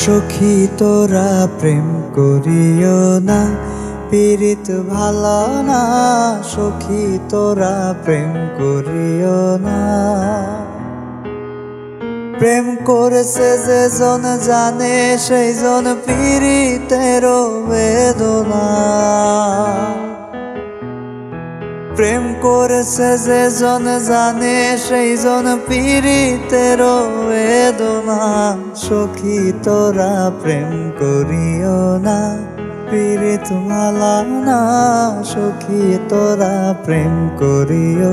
সখী তোরা প্রেম করিও না, পীড়িত ভালো না। সখী তোরা প্রেম করিও না। প্রেম করেছে যে জন জানে, সেই জন পীড়িতের বেদনা। প্রেম করেছে যে জন জানে, সেই জন পীড়িতের বেদনা। সখী তোরা প্রেম করিও না, পীড়িত ভালো না। সখী তোরা প্রেম করিও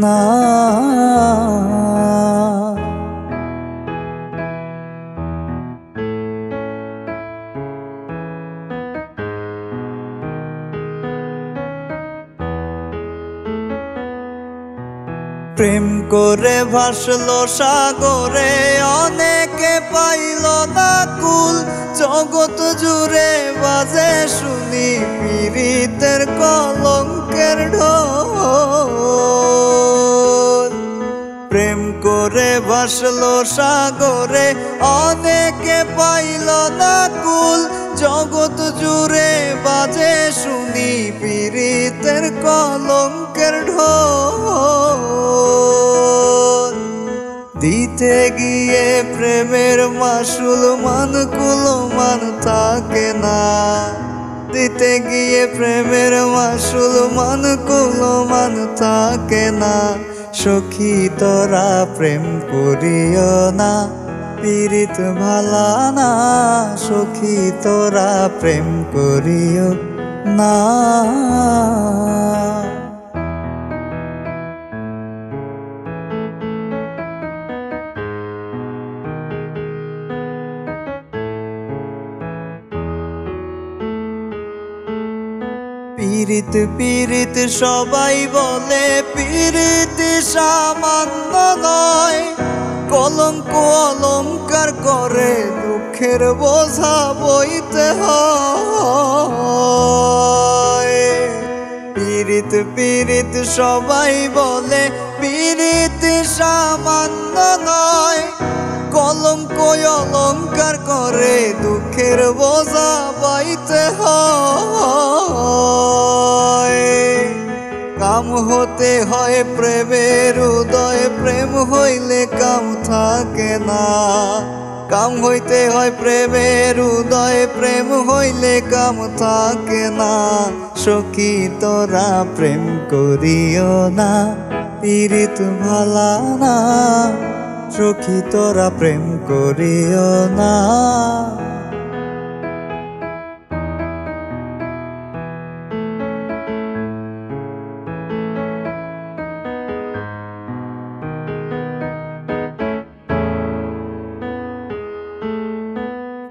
না। প্রেম করে ভাসলো সাগরে, অনেকে পাইল না কুল। জগৎ জুড়ে বাজে শুনি পীড়িতের কলঙ্কের ঢোল। প্রেম করে ভাসলো সাগরে, অনেকে পাইল না কুল। জগৎ জুড়ে বাজে শুনি পীড়িতের কলঙ্কের ঢোল। দিতে গিয়ে প্রেমের মাসুল মানকুল মান থাকে না। দিতে গিয়ে প্রেমের মাসুল মানকুল মান থাকে না। সখী তোরা প্রেম করিও না, পীড়িত ভালো না। সখী তোরা প্রেম করিও না। পীড়িত পীড়িত সবাই বলে, পীড়িত সামান্য নয়। কলঙ্ক অলঙ্কার করে দুঃখের বোঝা বইতে হয়। পীড়িত পীড়িত সবাই বলে, পীড়িত সামান্য নয়। কলঙ্ক অলঙ্কার করে দুঃখের বোঝা বইতে হয়। কাম হতে হয় প্রেমের উদয়, প্রেম হইলে কাম থাকে না। কাম হইতে হয় প্রেমের উদয়, প্রেম হইলে কাম থাকে না। সখী তোরা প্রেম করিও না, পীড়িত ভালো না। সখী তোরা প্রেম করিও না।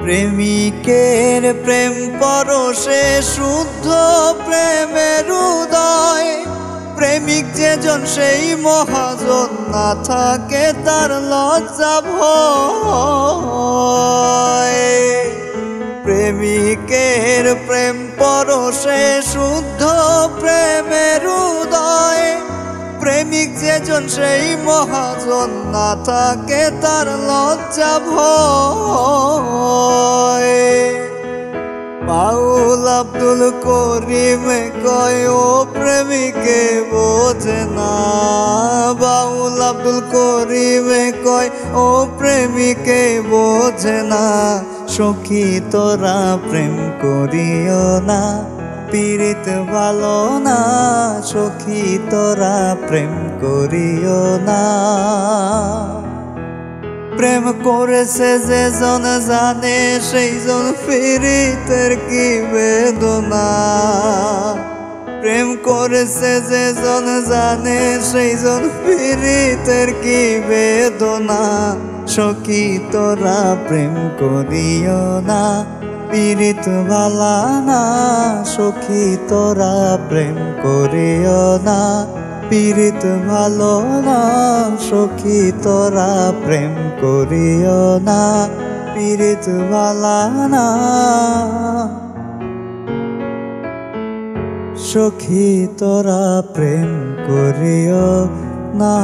প্রেমিকের প্রেম পরশে শুদ্ধ প্রেমের উদয়। প্রেমিক যেজন সেই মহাজন, না থাকে তার লজ্জা ভয়। প্রেমিকের প্রেম পরশে শুদ্ধ প্রেমের উদয়। প্রেমিক যেজন সেই মহাজন, না থাকে তার লজ্জা ভয়। বাউল আব্দুল করিম কয়, ও প্রেমিকে বোঝে না। বাউল আব্দুল করিম কয়, ও প্রেমিকে বোঝে না। সখী তোরা প্রেম করিও না, পীড়িত ভালো না। সখী তোরা প্রেম করিও না। প্রেম করেছে যে জন জানে, সেই জন পীড়িতের কি বেদনা। প্রেম করেছে যে জন জানে, সেই জন পীড়িতের কি বেদনা। সখী তোরা প্রেম করিও না, পীড়িত ভালো না। সখী তোরা প্রেম করিও না, পীড়িত ভালো না। সখী তোরা প্রেম করিও না, পীড়িত ভালো না। সখী তোরা প্রেম করিও না।